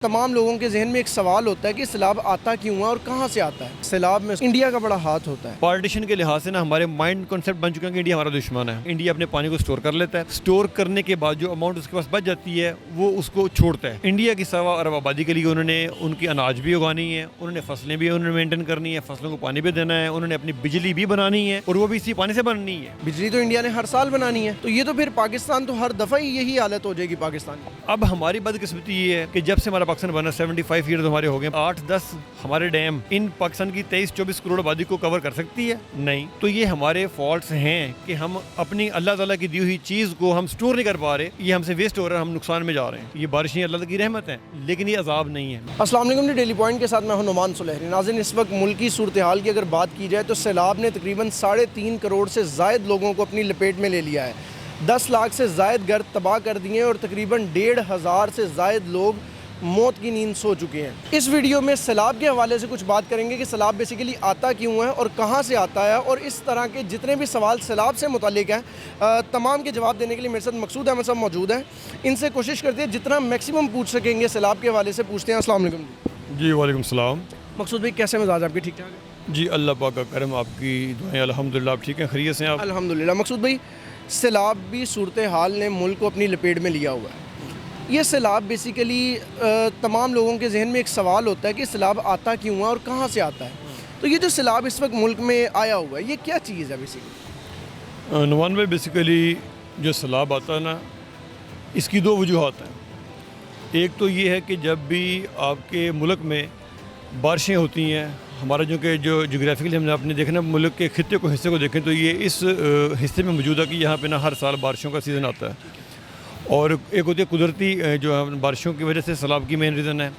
تمام لوگوں کے ذہن میں ایک سوال ہوتا ہے کہ سیلاب آتا کیوں ہے اور کہاں سے آتا ہے۔ سیلاب میں انڈیا کا بڑا ہاتھ ہوتا ہے۔ پارٹیشن کے لحاظ سے نا ہمارے مائنڈ کنسیپٹ بن چکا ہے کہ انڈیا ہمارا دشمن ہے۔ انڈیا اپنے پانی کو سٹور کر لیتا ہے، سٹور کرنے کے بعد جو اماؤنٹ اس کے پاس بچ جاتی ہے وہ اس کو چھوڑتا ہے۔ انڈیا کی 1.25 ارب آبادی کے لیے انہوں نے ان کی اناج بھی اگانی ہے، انہوں نے فصلیں بھی انہوں نے مینٹین کرنی ہے، فصلوں کو پانی بھی دینا ہے، انہوں نے اپنی بجلی بھی بنانی ہے اور وہ بھی اسی پانی سے بننی ہے۔ بجلی تو انڈیا نے ہر سال بنانی ہے، تو یہ تو پھر پاکستان تو ہر دفعہ ہی یہی حالت ہو جائے گی پاکستان کی۔ اب ہماری بدقسمتی یہ ہے کہ جب سے ہمارا پاکستان بنا 75 ایئرز ہمارے ہو گئے، 8-10 ہمارے ڈیم ان پاکستان کی 23-24 کروڑ آبادی کو کور کر سکتی ہے؟ نہیں۔ تو یہ ہمارے فالٹس ہیں کہ ہم اپنی اللہ تعالیٰ کی دی ہوئی چیز کو ہم سٹور نہیں کر پا رہے، یہ ہم سے ویسٹ ہو رہا ہے، ہم نقصان میں جا رہے ہیں۔ یہ بارشیں اللہ کی رحمت ہیں لیکن یہ عذاب نہیں ہے۔ السلام علیکم، ڈیلی پوائنٹ کے ساتھ میں ہوں نعمان سلیحری۔ ناظرین، اس وقت ملکی صورتحال کی اگر بات کی جائے تو سیلاب نے تقریباً 3.5 کروڑ سے زائد لوگوں کو اپنی لپیٹ میں لے لیا ہے۔ 10 لاکھ سے زائد گھر تباہ کر دیے ہیں اور تقریباً 1,500 سے زائد لوگ موت کی نیند سو چکے ہیں۔ اس ویڈیو میں سیلاب کے حوالے سے کچھ بات کریں گے کہ سیلاب بیسیکلی آتا کیوں ہے اور کہاں سے آتا ہے، اور اس طرح کے جتنے بھی سوال سیلاب سے متعلق ہیں تمام کے جواب دینے کے لیے میرے ساتھ مقصود احمد صاحب موجود ہیں۔ ان سے کوشش کرتے ہیں جتنا میکسیمم پوچھ سکیں گے سیلاب کے حوالے سے پوچھتے ہیں۔ السلام علیکم جی وعلیکم السلام۔ مقصود بھائی، کیسے مزاج آپ کے؟ ٹھیک ٹھاک ہے جی اللہ پاک کا کرم، آپ کی دعائیں الحمدللہ آپ ٹھیک ہیں، خیریت سے ہیں آپ؟ الحمدللہ۔ مقصود بھائی، سیلابی صورتحال نے ملک کو اپنی لپیٹ میں لیا ہوا ہے۔ یہ سیلاب بیسیکلی تمام لوگوں کے ذہن میں ایک سوال ہوتا ہے کہ سیلاب آتا کیوں ہے اور کہاں سے آتا ہے۔ تو یہ جو سیلاب اس وقت ملک میں آیا ہوا ہے، یہ کیا چیز ہے بیسیکلی؟ نعمان بھائی، بیسیکلی جو سیلاب آتا ہے نا، اس کی 2 وجوہات ہیں۔ ایک تو یہ ہے کہ جب بھی آپ کے ملک میں بارشیں ہوتی ہیں، ہمارا جو جغرافیکلی ہم نے اپنے دیکھنا ملک کے خطے کو حصے کو دیکھیں تو یہ اس حصے میں موجود ہے کہ یہاں پہ نا ہر سال بارشوں کا سیزن آتا ہے، اور ایک ہوتی ہے قدرتی جو بارشوں کی وجہ سے سیلاب کی مین ریزن ہے،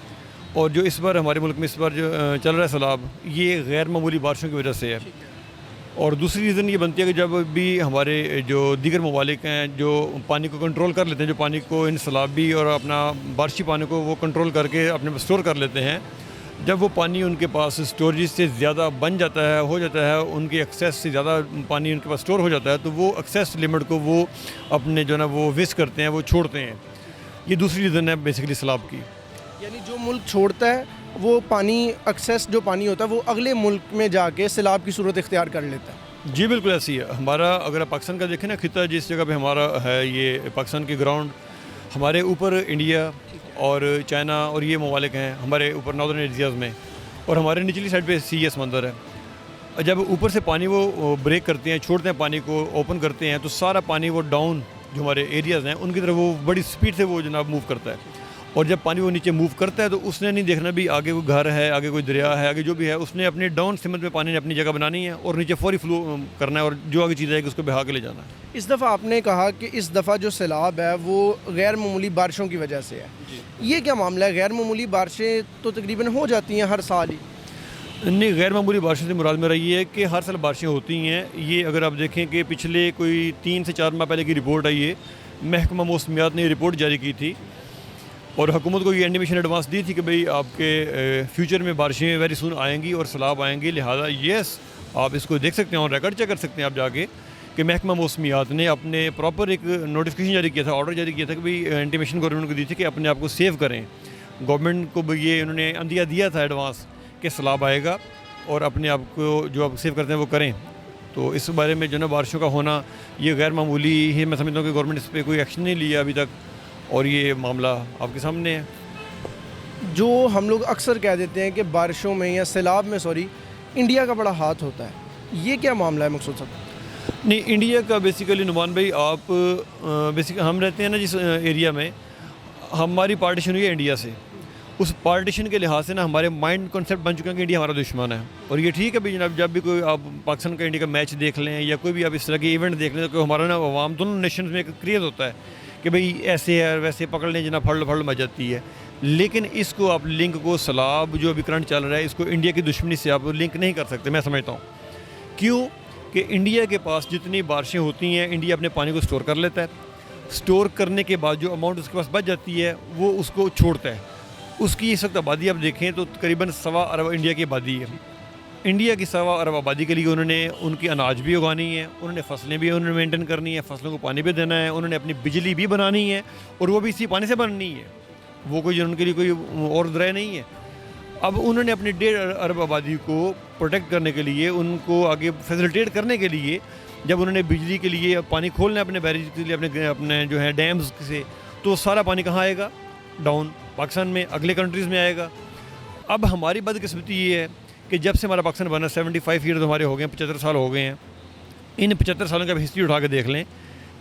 اور جو اس بار ہمارے ملک میں اس بار جو چل رہا ہے سیلاب، یہ غیر معمولی بارشوں کی وجہ سے ہے۔ اور دوسری ریزن یہ بنتی ہے کہ جب بھی ہمارے جو دیگر ممالک ہیں جو پانی کو کنٹرول کر لیتے ہیں، جو پانی کو ان سیلابی اور اپنا بارشی پانی کو وہ کنٹرول کر کے اپنے اسٹور کر لیتے ہیں، جب وہ پانی ان کے پاس اسٹوریج سے زیادہ بن جاتا ہے، ہو جاتا ہے، ان کے ایکسیس سے زیادہ پانی ان کے پاس اسٹور ہو جاتا ہے، تو وہ ایکسیس لمٹ کو وہ اپنے جو ہے نا وہ ویسٹ کرتے ہیں، وہ چھوڑتے ہیں۔ یہ دوسری ریزن ہے بیسیکلی سیلاب کی۔ یعنی جو ملک چھوڑتا ہے وہ پانی، ایکسیس جو پانی ہوتا ہے وہ اگلے ملک میں جا کے سیلاب کی صورت اختیار کر لیتا ہے۔ جی بالکل ایسی ہے۔ ہمارا اگر آپ پاکستان کا دیکھیں نا، خطہ جس جگہ پہ ہمارا ہے، یہ پاکستان کی گراؤنڈ، ہمارے اوپر انڈیا اور چائنا اور یہ ممالک ہیں ہمارے اوپر ناردرن ایریاز میں، اور ہمارے نچلی سائڈ پہ سی سمندر ہے۔ جب اوپر سے پانی وہ بریک کرتے ہیں، چھوڑتے ہیں پانی کو، اوپن کرتے ہیں، تو سارا پانی وہ ڈاؤن جو ہمارے ایریاز ہیں ان کی طرف وہ بڑی سپیڈ سے وہ جناب موو کرتا ہے، اور جب پانی وہ نیچے موو کرتا ہے تو اس نے نہیں دیکھنا بھی آگے کوئی گھر ہے، آگے کوئی دریا ہے، آگے جو بھی ہے، اس نے اپنے ڈاؤن سمت میں پانی نے اپنی جگہ بنانی ہے اور نیچے فوری فلو کرنا ہے، اور جو آگے چیز ہے کہ اس کو بہا کے لے جانا ہے۔ اس دفعہ آپ نے کہا کہ اس دفعہ جو سیلاب ہے وہ غیر معمولی بارشوں کی وجہ سے ہے۔ یہ کیا معاملہ ہے؟ غیر معمولی بارشیں تو تقریباً ہو جاتی ہیں ہر سال ہی۔ نہیں، غیر معمولی بارشوں سے مراد میرا یہ ہے کہ ہر سال بارشیں ہوتی ہیں۔ یہ اگر آپ دیکھیں کہ پچھلے کوئی 3 سے 4 ماہ پہلے کی رپورٹ آئی ہے، محکمہ موسمیات نے یہ رپورٹ جاری کی تھی اور حکومت کو یہ انڈیمیشن ایڈوانس دی تھی کہ بھئی آپ کے فیوچر میں بارشیں ویری سون آئیں گی اور سیلاب آئیں گے، لہٰذا یس آپ اس کو دیکھ سکتے ہیں اور ریکارڈ چیک کر سکتے ہیں آپ جا کے کہ محکمہ موسمیات نے اپنے پراپر ایک نوٹیفیکیشن جاری کیا تھا، آرڈر جاری کیا تھا کہ بھئی انٹیمیشن گورنمنٹ کو دی تھی کہ اپنے آپ کو سیو کریں۔ گورنمنٹ کو بھی یہ انہوں نے اندیا دیا تھا ایڈوانس کہ سیلاب آئے گا اور اپنے آپ کو جو آپ سیو کرتے ہیں وہ کریں۔ تو اس بارے میں جو نا بارشوں کا ہونا یہ غیر معمولی ہی میں سمجھتا ہوں کہ گورنمنٹ اس پہ کوئی ایکشن نہیں لیا ابھی تک، اور یہ معاملہ آپ کے سامنے ہے۔ جو ہم لوگ اکثر کہہ دیتے ہیں کہ بارشوں میں یا سیلاب میں انڈیا کا بڑا ہاتھ ہوتا ہے، یہ کیا معاملہ ہے مقصود صاحب؟ نہیں، انڈیا کا بیسیکلی نعمان بھائی، آپ بیسیکلی ہم رہتے ہیں نا جس ایریا میں، ہماری پارٹیشن ہوئی ہے انڈیا سے، اس پارٹیشن کے لحاظ سے نا ہمارے مائنڈ کنسیپٹ بن چکا ہے کہ انڈیا ہمارا دشمن ہے، اور یہ ٹھیک ہے بھی جناب، جب بھی کوئی آپ پاکستان کا انڈیا کا میچ دیکھ لیں یا کوئی بھی آپ اس طرح کے ایونٹ دیکھ لیں تو ہمارا نا عوام دونوں نیشنز میں ایک کریز ہوتا ہے کہ بھئی ایسے ہے ویسے پکڑ لیں جناب، پھڑ مچ جاتی ہے۔ لیکن اس کو آپ لنک کو سیلاب جو ابھی کرنٹ چل رہا ہے اس کو انڈیا کی دشمنی سے آپ لنک نہیں کر سکتے، میں سمجھتا ہوں۔ کیوں کہ انڈیا کے پاس جتنی بارشیں ہوتی ہیں انڈیا اپنے پانی کو سٹور کر لیتا ہے، سٹور کرنے کے بعد جو اماؤنٹ اس کے پاس بچ جاتی ہے وہ اس کو چھوڑتا ہے۔ اس کی اس وقت آبادی آپ دیکھیں تو تقریباً 1.25 ارب انڈیا کی آبادی ہے۔ انڈیا کی 1.25 ارب آبادی کے لیے انہوں نے ان کی اناج بھی اگانی ہے، انہوں نے فصلیں بھی انہوں نے مینٹین کرنی ہے، فصلوں کو پانی بھی دینا ہے، انہوں نے اپنی بجلی بھی بنانی ہے اور وہ بھی اسی پانی سے بننی ہے۔ وہ کوئی ان کے لیے کوئی اور ذرائع نہیں ہے. اب انہوں نے اپنی 1.5 ارب آبادی کو پروٹیکٹ کرنے کے لیے, ان کو آگے فیسیلیٹیٹ کرنے کے لیے, جب انہوں نے بجلی کے لیے پانی کھولنا ہے اپنے بیریج کے لیے, اپنے جو ہے ڈیمز سے, تو سارا پانی کہاں آئے گا؟ ڈاؤن پاکستان میں, اگلے کنٹریز میں آئے گا. اب ہماری بدقسمتی یہ ہے کہ جب سے ہمارا پاکستان بنا 75 ایئرز ہمارے ہو گئے ہیں, 75 سال ہو گئے ہیں. ان 75 سالوں کی ہسٹری اٹھا کے دیکھ لیں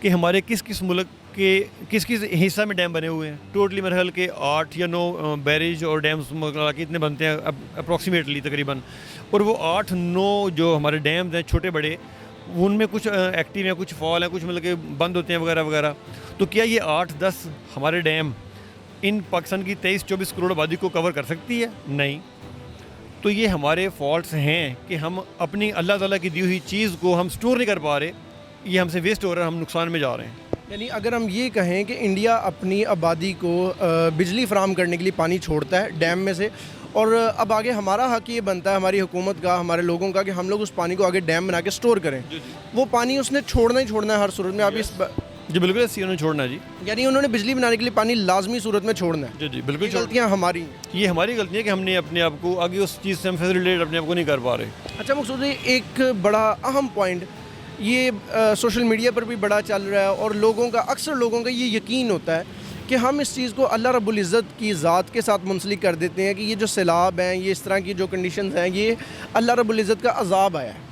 کہ ہمارے کس کس ملک کے کس کس حصہ میں ڈیم بنے ہوئے ہیں. ٹوٹلی میرے خیال کے 8 یا 9 بیریج اور ڈیمز ملا کے اتنے بنتے ہیں اپروکسیمیٹلی تقریباً. اور وہ 8-9 جو ہمارے ڈیمز ہیں چھوٹے بڑے, ان میں کچھ ایکٹیو ہیں, کچھ فعال ہیں, کچھ مطلب کہ بند ہوتے ہیں وغیرہ وغیرہ. تو کیا یہ 8-10 ہمارے ڈیم ان پاکستان کی 23-24 کروڑ آبادی کو کور کر سکتی ہے؟ نہیں. تو یہ ہمارے فالٹس ہیں کہ ہم اپنی اللہ تعالیٰ کی دی ہوئی چیز کو ہم سٹور نہیں کر پا رہے, یہ ہم سے ویسٹ ہو رہا ہے, ہم نقصان میں جا رہے ہیں. یعنی اگر ہم یہ کہیں کہ انڈیا اپنی آبادی کو بجلی فراہم کرنے کے لیے پانی چھوڑتا ہے ڈیم میں سے, اور اب آگے ہمارا حق یہ بنتا ہے, ہماری حکومت کا, ہمارے لوگوں کا, کہ ہم لوگ اس پانی کو آگے ڈیم بنا کے سٹور کریں. وہ پانی اس نے چھوڑنا ہی چھوڑنا ہے ہر صورت میں. آپ اس جی بالکل انہوں نے چھوڑنا ہے جی, یعنی انہوں نے بجلی بنانے کے لیے پانی لازمی صورت میں چھوڑنا ہے. جی بالکل. غلطیاں ہماری, یہ ہماری غلطی ہے کہ ہم نے اپنے آپ کو آگے اس چیز سے ہم فیسیلیٹیٹ اپنے آپ کو نہیں کر پا رہے. اچھا مقصود ہے ایک بڑا اہم پوائنٹ یہ سوشل میڈیا پر بھی بڑا چل رہا ہے, اور لوگوں کا, اکثر لوگوں کا یہ یقین ہوتا ہے کہ ہم اس چیز کو اللہ رب العزت کی ذات کے ساتھ منسلک کر دیتے ہیں کہ یہ جو سیلاب ہیں, یہ اس طرح کی جو کنڈیشنز ہیں, یہ اللہ رب العزت کا عذاب آیا ہے.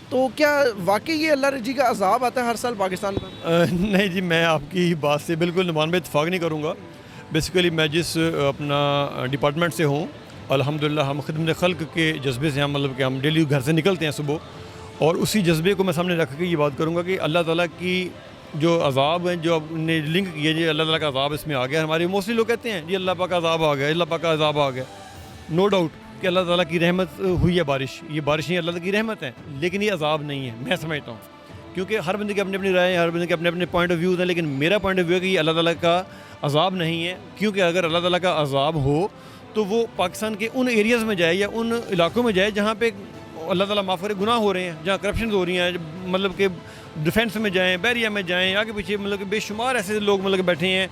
تو کیا واقعی یہ اللہ جی کا عذاب آتا ہے ہر سال پاکستان پر؟ نہیں جی, میں آپ کی بات سے بالکل نمان میں اتفاق نہیں کروں گا. بیسیکلی میں جس اپنا ڈپارٹمنٹ سے ہوں, الحمدللہ ہم خدمت خلق کے جذبے سے, ہم مطلب کہ ہم ڈیلی گھر سے نکلتے ہیں صبح, اور اسی جذبے کو میں سامنے رکھ کے یہ بات کروں گا کہ اللہ تعالیٰ کی جو عذاب ہیں, جو آپ نے لنک کیا جی اللہ تعالیٰ کا عذاب اس میں آ گیا. ہمارے موسٹلی لوگ کہتے ہیں جی اللہ پاک کا عذاب آ گیا, اللہ پاک کا عذاب آ گیا. نو ڈاؤٹ کہ اللہ تعالیٰ کی رحمت ہوئی ہے بارش, یہ بارشیں اللہ تعالیٰ کی رحمت ہے, لیکن یہ عذاب نہیں ہے, میں سمجھتا ہوں. کیونکہ ہر بندے کی اپنی اپنی رائے ہیں, ہر بندے کے اپنے اپنے پوائنٹ آف ویوز ہیں, لیکن میرا پوائنٹ آف ویو ہے کہ یہ اللہ تعالیٰ کا عذاب نہیں ہے. کیونکہ اگر اللہ تعالیٰ کا عذاب ہو تو وہ پاکستان کے ان ایریاز میں جائے یا ان علاقوں میں جائے جہاں پہ اللہ تعالیٰ معاف کرے گناہ ہو رہے ہیں, جہاں کرپشنز ہو رہی ہیں, مطلب کہ ڈیفینس میں جائیں, بحریہ میں جائیں, آگے پیچھے مطلب کہ بے شمار ایسے لوگ مطلب کہ بیٹھے ہیں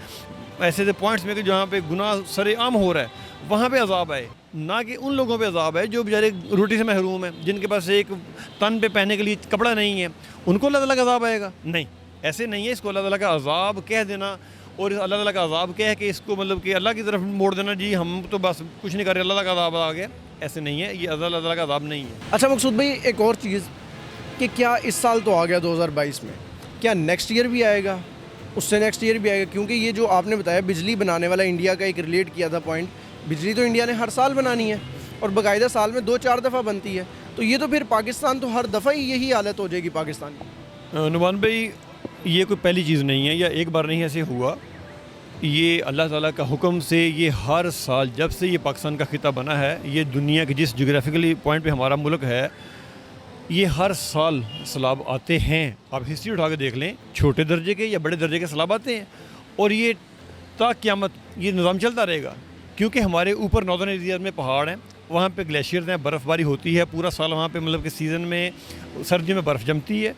ایسے ایسے پوائنٹس میں کہ جہاں پہ گناہ سر عام ہو رہا ہے, وہاں پہ عذاب آئے. نہ کہ ان لوگوں پہ عذاب ہے جو بیچارے روٹی سے محروم ہیں, جن کے پاس ایک تن پہ پہننے کے لیے کپڑا نہیں ہے, ان کو اللہ تعالیٰ کا عذاب آئے گا. نہیں, ایسے نہیں ہے. اس کو اللہ تعالیٰ کا عذاب کہہ دینا اور اللہ تعالیٰ کا عذاب کہہ کے اس کو مطلب کہ اللہ کی طرف موڑ دینا, جی ہم تو بس کچھ نہیں کر رہے, اللہ تعالیٰ کا عذاب آ گیا, ایسے نہیں ہے. یہ اللہ تعالیٰ کا عذاب نہیں ہے. اچھا مقصود بھائی, ایک اور چیز کہ کیا اس سال تو آ گیا 2022 میں, کیا نیکسٹ ایئر بھی آئے گا, اس سے نیکسٹ ایئر بھی آئے گا؟ کیونکہ یہ جو آپ نے بتایا بجلی بنانے والا انڈیا کا ایک ریلیٹ کیا تھا پوائنٹ, بجلی تو انڈیا نے ہر سال بنانی ہے اور باقاعدہ سال میں 2-4 دفعہ بنتی ہے, تو یہ تو پھر پاکستان تو ہر دفعہ ہی یہی حالت ہو جائے گی پاکستان کی. نعمان بھائی, یہ کوئی پہلی چیز نہیں ہے یا ایک بار نہیں ایسے ہوا. یہ اللہ تعالیٰ کا حکم سے یہ ہر سال جب سے یہ پاکستان کا خطہ بنا ہے, یہ دنیا کے جس جغرافیکلی پوائنٹ پہ ہمارا ملک ہے, یہ ہر سال سیلاب آتے ہیں. آپ ہسٹری اٹھا کے دیکھ لیں, چھوٹے درجے کے یا بڑے درجے کے سیلاب آتے ہیں, اور یہ تا قیامت یہ نظام چلتا رہے گا. کیونکہ ہمارے اوپر ناردرن ایریاز میں پہاڑ ہیں, وہاں پہ گلیشیئرز ہیں, برف باری ہوتی ہے پورا سال وہاں پہ, مطلب کہ سیزن میں سردیوں میں برف جمتی ہے,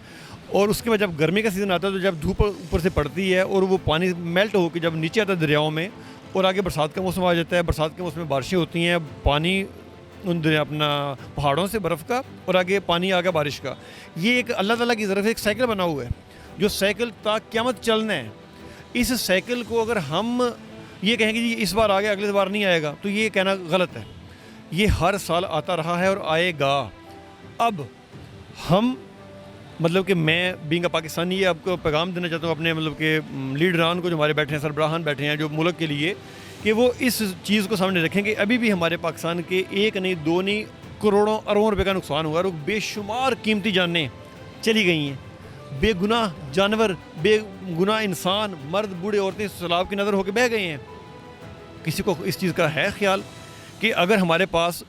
اور اس کے بعد جب گرمی کا سیزن آتا ہے تو جب دھوپ اوپر سے پڑتی ہے اور وہ پانی میلٹ ہو کے جب نیچے آتا ہے دریاؤں میں, اور آگے برسات کا موسم آ جاتا ہے, برسات کے موسم میں بارشیں ہوتی ہیں, پانی ان اپنا پہاڑوں سے برف کا, اور آگے پانی آ گیا بارش کا. یہ ایک اللہ تعالیٰ کی طرف ایک سائیکل بنا ہوا ہے جو سائیکل تا قیامت چلنا ہے. اس سائیکل کو اگر ہم یہ کہیں کہ جی اس بار آ گیا اگلے بار نہیں آئے گا, تو یہ کہنا غلط ہے. یہ ہر سال آتا رہا ہے اور آئے گا. اب ہم مطلب کہ میں بینگ اے پاکستانی یہ آپ کو پیغام دینا چاہتا ہوں اپنے مطلب کہ لیڈران کو جو ہمارے بیٹھے ہیں, سربراہان بیٹھے ہیں جو ملک کے لیے, کہ وہ اس چیز کو سامنے رکھیں کہ ابھی بھی ہمارے پاکستان کے 1 نہیں 2 نہیں کروڑوں اربوں روپے کا نقصان ہوا, اور بے شمار قیمتی جانیں چلی گئی ہیں. بے گناہ جانور, بے گناہ انسان, مرد بوڑھے عورتیں سیلاب کی نظر ہو کے بہہ گئے ہیں. کسی کو اس چیز کا ہے خیال کہ اگر ہمارے پاس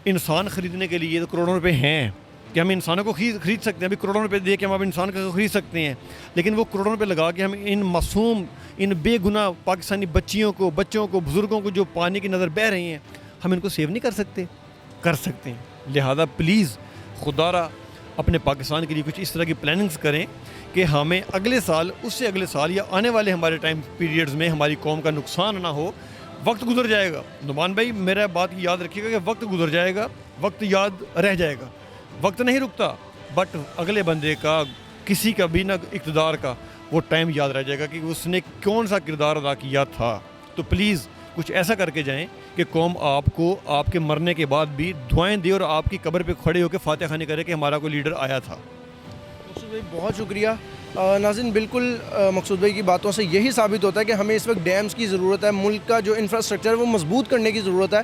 انسان خریدنے کے لیے تو کروڑوں روپے ہیں کہ ہم انسانوں کو خرید سکتے ہیں, ابھی کروڑوں روپے دے کے ہم اب انسان کو خرید سکتے ہیں, لیکن وہ کروڑوں روپے لگا کے ہم ان معصوم, ان بے گناہ پاکستانی بچوں کو بزرگوں کو جو پانی کی نظر بہہ رہی ہیں, ہم ان کو سیو نہیں کر سکتے؟ کر سکتے ہیں. لہذا پلیز خدا را اپنے پاکستان کے لیے کچھ اس طرح کی پلاننگز کریں کہ ہمیں اگلے سال, اس سے اگلے سال یا آنے والے ہمارے ٹائم پیریڈز میں ہماری قوم کا نقصان نہ ہو. وقت گزر جائے گا نعمان بھائی، میرا بات یاد رکھیے گا کہ وقت گزر جائے گا، وقت یاد رہ جائے گا، وقت نہیں رکتا، بٹ اگلے بندے کا کسی کا بھی نہ اقتدار کا وہ ٹائم یاد رہ جائے گا کہ اس نے کون سا کردار ادا کیا تھا. تو پلیز کچھ ایسا کر کے جائیں کہ قوم آپ کو آپ کے مرنے کے بعد بھی دعائیں دے اور آپ کی قبر پہ کھڑے ہو کے فاتح خوانی کرے کہ ہمارا کوئی لیڈر آیا تھا. مقصود بھائی بہت شکریہ. ناظرین بالکل مقصود بھائی کی باتوں سے یہی ثابت ہوتا ہے کہ ہمیں اس وقت ڈیمز کی ضرورت ہے، ملک کا جو انفراسٹرکچر ہے وہ مضبوط کرنے کی ضرورت ہے.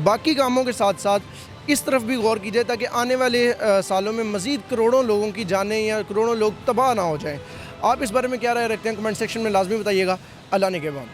باقی کاموں کے ساتھ ساتھ اس طرف بھی غور کیجیے تاکہ آنے والے سالوں میں مزید کروڑوں لوگوں کی جانیں یا کروڑوں لوگ تباہ نہ ہو جائیں. آپ اس بارے میں کیا رائے رکھتے ہیں؟ کمنٹ سیکشن میں لازمی بتائیے گا. اللہ نگہبان.